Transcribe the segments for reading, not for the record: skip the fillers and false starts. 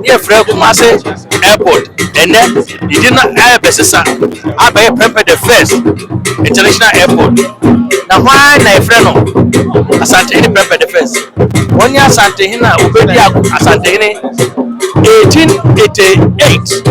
near Kumasi Airport, and then you did not have a son. I buy Pemper the first international airport. Now, why my friend? Asante Pemper the first. 1 year Santehina, Ubedia Asante 1888,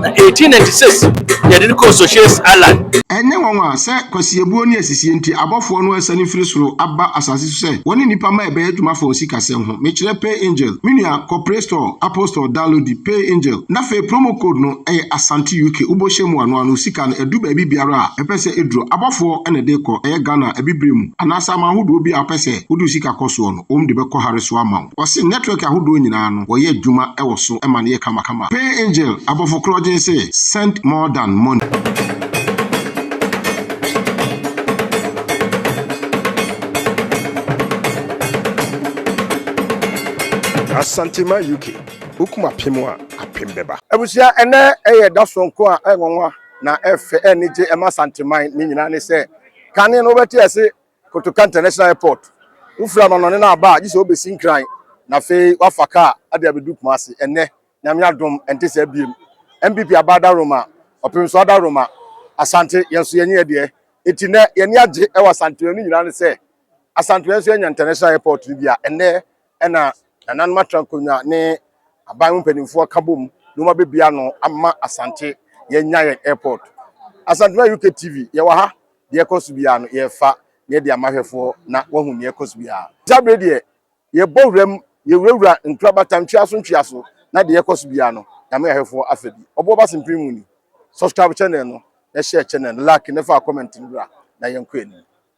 1896, they didn't call Socialist Island. Enye nwanwa se kwasiebuo ne asisi nti abofo no asani firi soro aba asase so se woni nipa ma ebe adwuma fa osika se ho mechire Pay Angel minia corporate store apostle download the Pay Angel na fe promo code no Asante UK ubohye mu ano osika no edu ba biara a epese edro abofo ene de ko Ghana ebibrem anasa ma hodo bi apese wodu sika koso no de be ko hare so ama o se network ahodo nyina no wo ye adwuma ewo so e ma ne kama Pay Angel abofo krojen say send more than money. Asante UK ukuma pimwa apimbeba ebusia ene da sonko a enwonwa na efe enije ema Santima ni nyina ne se kane no beti ese Kotoka International Airport ufra no ne na aba gise obesi nkran na fe wafaka ade abedu Kumasi ene nyame adom ente se biem MPP abada Roma opimso ada Roma Asante yenso yenye de eti ne yene age e wa Santima ni nyina ne se Asante yenso yenye International Airport bia ene ena nanan matrankonya ne aban mpanimfo kabom no ma bebia no amma Asante yenya airport Asante UK TV ye wa ha de ekosubia no ye fa ne de amahwefo na wahu ne ekosubia tabre de ye bowrem ye wurawura ntrabatam twiaso na de ekosubia no amahwefo afedi obo ba simprimu ni subscribe channel no na share channel like ne fa comment ndura na yenkwani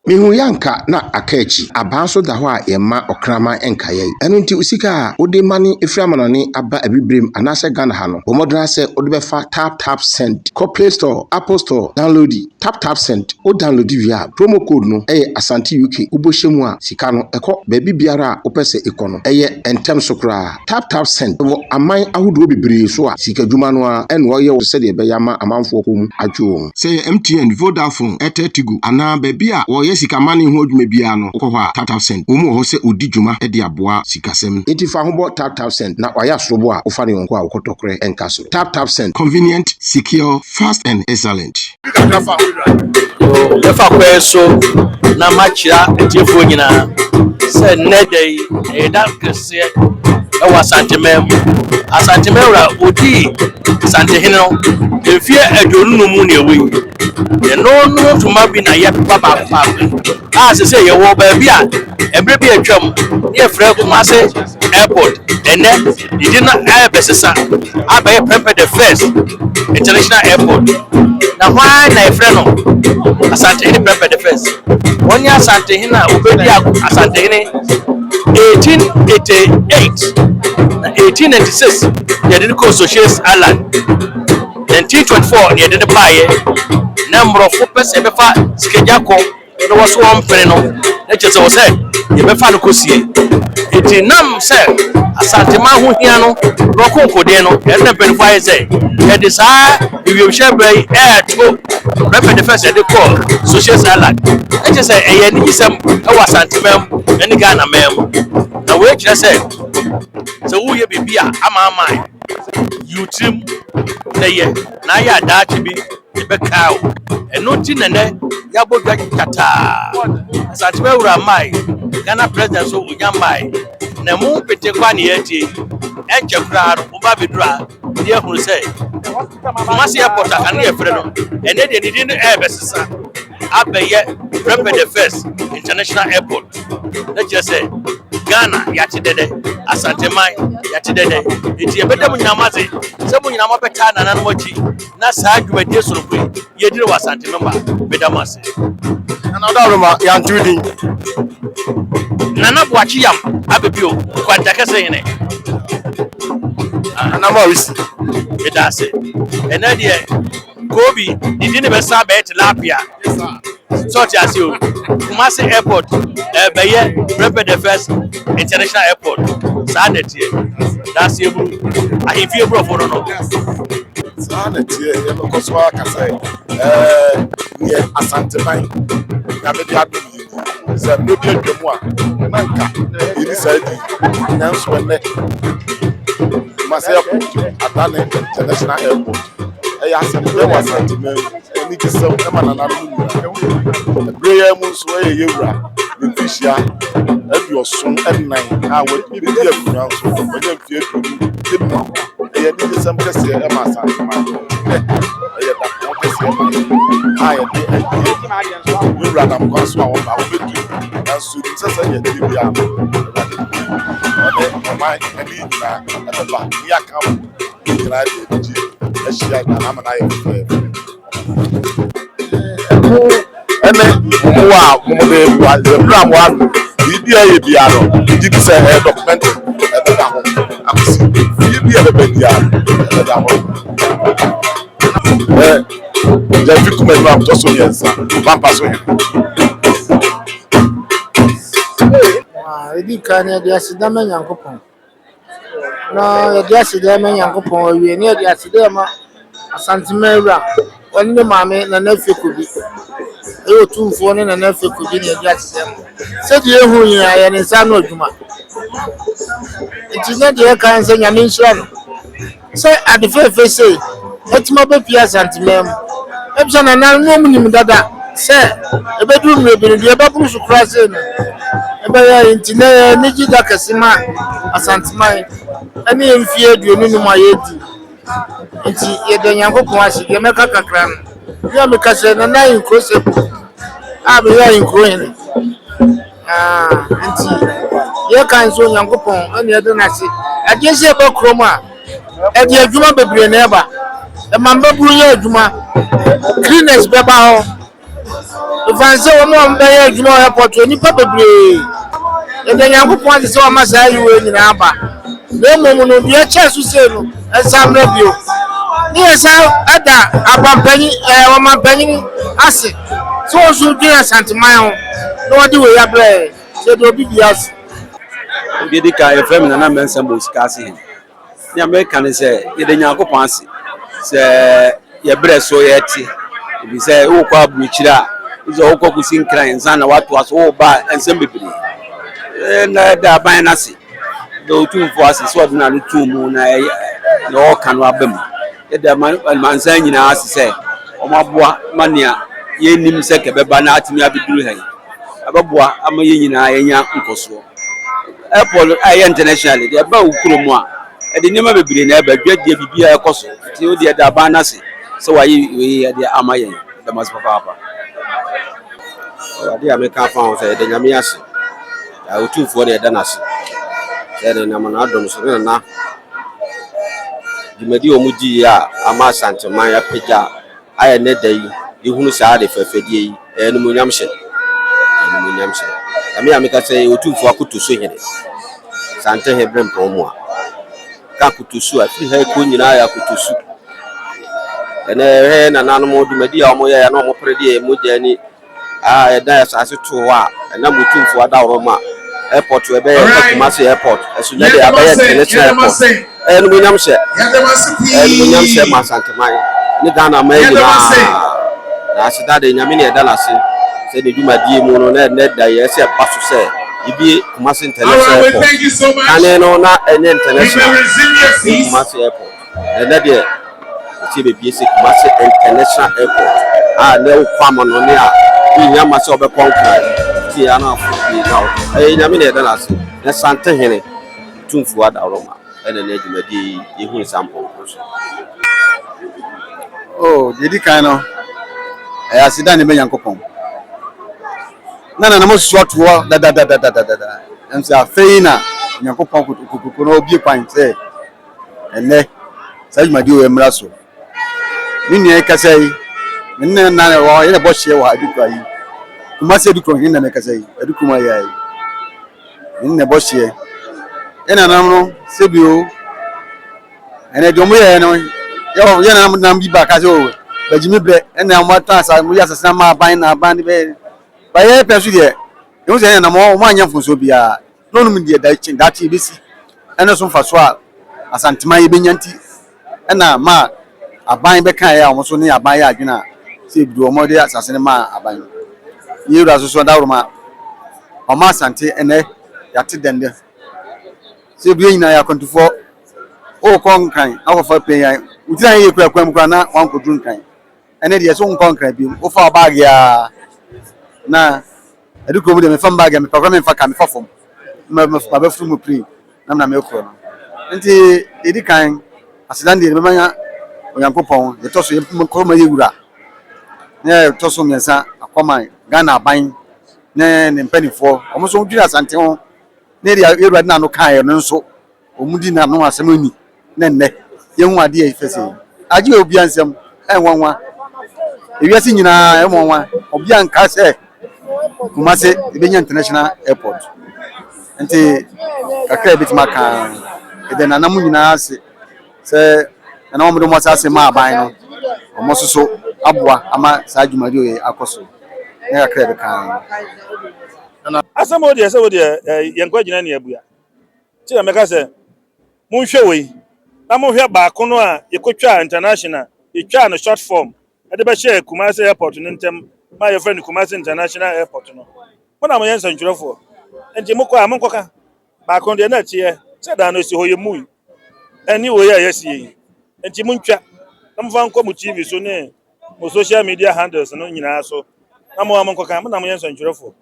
Mihu yanka na akachi abanso da ho a yema okrama enkaye enu nti usika a ode mani eframanane aba abibrem anase Ghana ha no bomodra se ode befa tap send ko Play Store Apple Store download tap send o download via promo code no Asante UK ubohye a sika no ekọ baby biara opese ekono entem sokra tap send wo aman ahodo bebre so a sika dwuma no a eno ye wo se de be yama amanfo ko mu adwo se MTN Vodafone Airtel Tigo ana baby a wo sika mani ho adwuma bia no ko ho tap send omu ho se odi dwuma e de aboa sikasem etifa ho bo tap send na oya sorobo a ofane wonko a okotokre enkaso tap send convenient, secure, fast and excellent. Lefa kweso na machira etiefo nyina se nedei e dalkese e wa Asante mewra odi Santehene no efie adonu no mu ne ewi ye no tuma bi na ye papa se ye wo ba bi a ebre bi atwam ye frɛ Kumasi Airport ene did not have a sesa abaye Pemper the first international airport na why na friend no Asante Pemper the first 1 year Asante na Ubedia Asante 1888 1896 they didn't call Socialist Island 1924 they didn't buy it number of person befa skejako no was one penny no na chese wo say ye befa no kosie eti nam say Asante ma ho hia no rokonkode no e na penny fa say ye de sa we share bay to Pemper the first they call Socialist Island na chese e ye ni sem e wa Asante mem eni Ghana mem na we kire say so wo ye bibia ama YouTube na ye na ya dachi bi be kaw eno ti nene ya bodwa kata Asante wura mai Ghana president so unya mai na mu pete kwa ne yati enche kura ro ba bedura ye huru say Kumasi Airport aka na ye frɛ no ene de ni din besesa abeye Pemper the first international airport na just say Ghana yati dede Asante mai yati dede enti ebedam nyamaze se mu nyama beta na nan moji na saa dwumadie sorokui ye dire wa Asante member bedamase another Roma yantudi nana bwachi yam abebio kwanta kase yene anama wisi bedase ena de Kobi didn't be sabe tilapia so ti asio Kumasi Airport beye Pemper the first international airport sadet that's you ahifie bro for no sadet ye ko so aka say ye Asante mai na be dia se no bi adwemu a manka ini saidi nanso ne Kumasi Airport, Atane International Airport. Asante was Santimem, and it is some Emanana. Bray Musway Yura, the Fisher, and your son and 9. I would be the grounds when you fear to do. I need some Cassia Emma Santimam. I you ran up once one about it, and soon as I get to be out. My Edi kanya dia sidama Nyankopon. Na dia sidama Nyankopon wie ne dia sidama Asantemawura. Wonne maame na nafe kobi. E otumfo ne na nafe kobi ne dia sidama. Se die hu yin aye ne nsa no adwuma. Enti ne dia kan se nyame nhyira no. Se adefefe se etima be pia Asantemam. Ebisa na nan no munim dada. Se ebedu mrebere dia baburu sukura se no. Ebaya intine ni jida kasima Asantemai ani mfie aduonu no mayedi enti yede Nyankopon asige meka kakra no ya meka se na nine krose abi ya inkro hen enti ye kan so Nyankopon ani yede na se ade se be kroma ade adwuma bebre na eba e mamba buru ye adwuma cleaners beba ho fanse wo mo mba ye adwuma airport oni pa bebre ede Nyankopon se o ma sa yiwe nyina aba no no bia chesu se no esam na bio ni esa ada abampani o mampani ase so so din Asantemai ho no wodi we ya bre se do bi bias obi di ka efem na mensa mo sikase hin ni America ne se ede Nyankopon ase se ye bre so ye ti bi se wo kwa buchira izo wo kwa kusin kran nsan na watu aso wo ba ensem bibiri na da ban na se do tumfo ase so na no tumu na no kanu abam e da mansan nyina ase se o maboa mania ye nim se kebeba na atimi abiduru han ababoa ama ye nyina yenya nkoso airport aye international de ba ukromu a e de nyema bebire na ba dwadie bibia ekoso ti o de da ban na se so wayi we de ama yen da mas papa ade America fa o se de nyame ase a utumfo de da na se ere na mana adom so na dimedi omudi ya ama Asantemai apega aye ne dai ihunu saa de fefedie yi enu munyamhye ami ameka say otumfo akotoso hene sante hebrem promo a ka kotoso afi ha ko nyina ya kotoso ene he na nanom dimedi a omo ya na omo predi moja ni e da asase to wa na mutumfo adawro ma airport we be Kumasi airport esunya de abaye international airport enu munyamhye ma Asantemai ni Ghana ma yi na asida de nyame ne eda na se se de dwumadie mu no na da ye se baso se ibi Kumasi international airport ane no na enye international Kumasi airport ene de ti be bie se Kumasi international airport ne kwamo no ne a nyama se obekwonkra ti ana afu na nyame ne eda na se na sante hene tumfu adawroma ene ne dwumadie ehun sample oh dedi kan no asida ne be Nyankopon na mo so to da em se afei na Nyankopon kukuku no obi kwan se ene sa dwumadi o emra so ni ne kasai ni na wo ye bo hye wa adukwa yi Kumasi adukwa ni na kasai adukuma ya yi ni ne bo hye ena nam no sebio ene domo ye no yo ye na nam bi ba ka so bajimi bre ena mo ta sa mo ya sasa ma ban na ban be ba ye pesu de yo se na mo anya mfunso bia no no mi da chin da ti besi ena so mfa so a Asantemai be nyanti ena ma aban be kan ya mo so ne aban ya adwena se bi do mo de asase ne ma aban ye ura so da roma o ma Asante ene ya te dende se bi nyina ya kontufo o konkan akofa penyan utina ye kura kwam kura na wan ko drunkan ene de so konkan bi o fa bag ya na edu ko mu de me fa bag ya me pa me fa ka me fa fom me fa ba fu mu pri na me ko no nti edi kan asidan de me manya Onyankopon ye to so ye ko ma ye wura ne to so mensa akoma Ghana ban ne mpanifo omo so dwira asante ho ne de Ewurade na no kan no nso omudi na no asem ani ne nne ye hu ade e fese age obi ansem enwanwa ewiase nyina enwanwa obi anka se Kumasi Ibenya International Airport nti kakra bitima kan ede na namu nyina ase se na omo do mo ase ma aban no omo soso aboa ama saa dwumadi oye akoso ne kakra be kan asamo de se wo de yenkwa gina ne abua ti na meka se munhwe we na munhwe ba ko no a yekotwa international yetwa no short form ade be share Kumasi Airport no ntem ma your friend Kumasi International Airport no mona mo yensa ntwerofo enti mokwa monkoka ba ko de na tie se da no si hoye mu ani wo ya yesi enti muntwa na mfa nko mu TV so ne mo social media handles no nyina so na mo monkoka mona mo yensa ntwerofo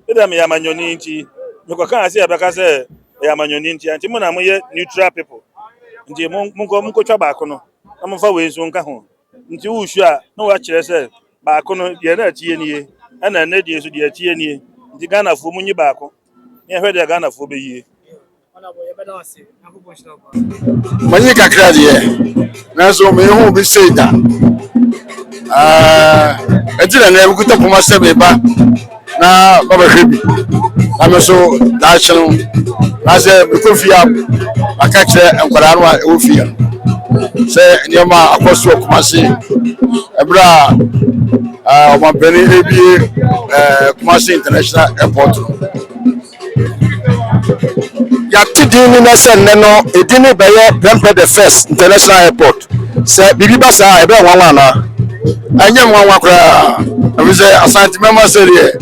eda me ya manyoni nti mekoka ase ya beka se ya manyoni nti anti mo na mo ye neutral people nti monko twa ba ko no na mfa we nso nka ho nti wo hwu a na wa kire se ba ko no ye na tie nie ana na die so die tie nie nti Ghana fo munyi ba ko ne hwe de Ghana fo be yie Manyi kakra de na so me hu bi sei da ejira na ebukuta poma se be ba na baba hwebi na me so da cheno na se me kofia aka kire enkwara no a ofia se nyoma akoso Kumasi ebra o mabeni ebi Kumasi International Airport ya tidini na se neno edini beye Prempeh the First International Airport se bibi basa ebe nwanwa na anya nwanwa kra abize Asante mema serie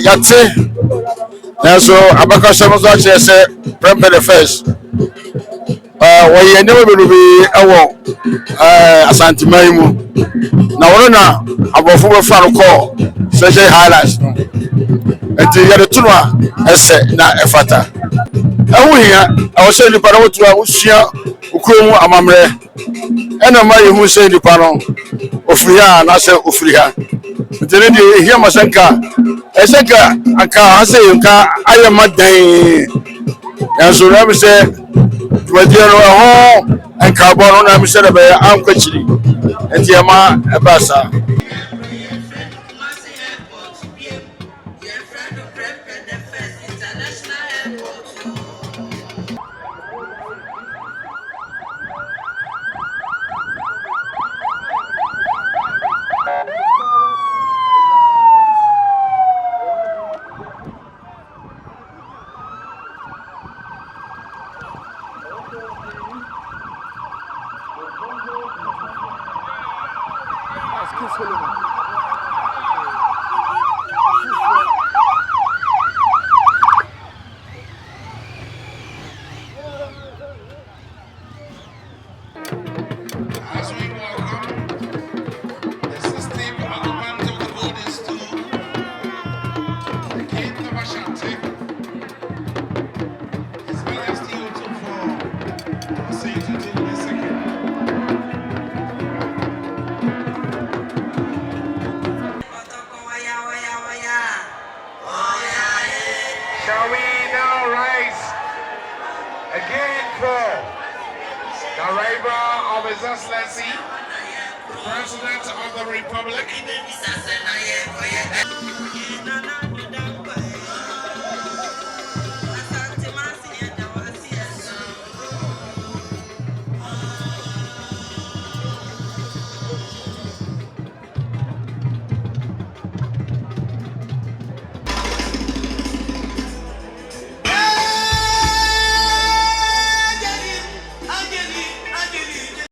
yate na so abaka shamo so che se Prempeh the First woye ne beberubi ewo Asante maimu na woro na abofo be fa no call special highlights no enti yare tunu a ese na efata awuhia awose nipa na wotu a usua ukromu amamre ena ma yehu se nipa no ofiri ha na se ofiri ha enti ne de hia masanka esenka aka ase nka ayema dan yanso na me se wadiro ho enka bo no na me se be ankwachiri enti ama ebasa Shall we now rise again for the arrival of His Excellency, the President of the Republic?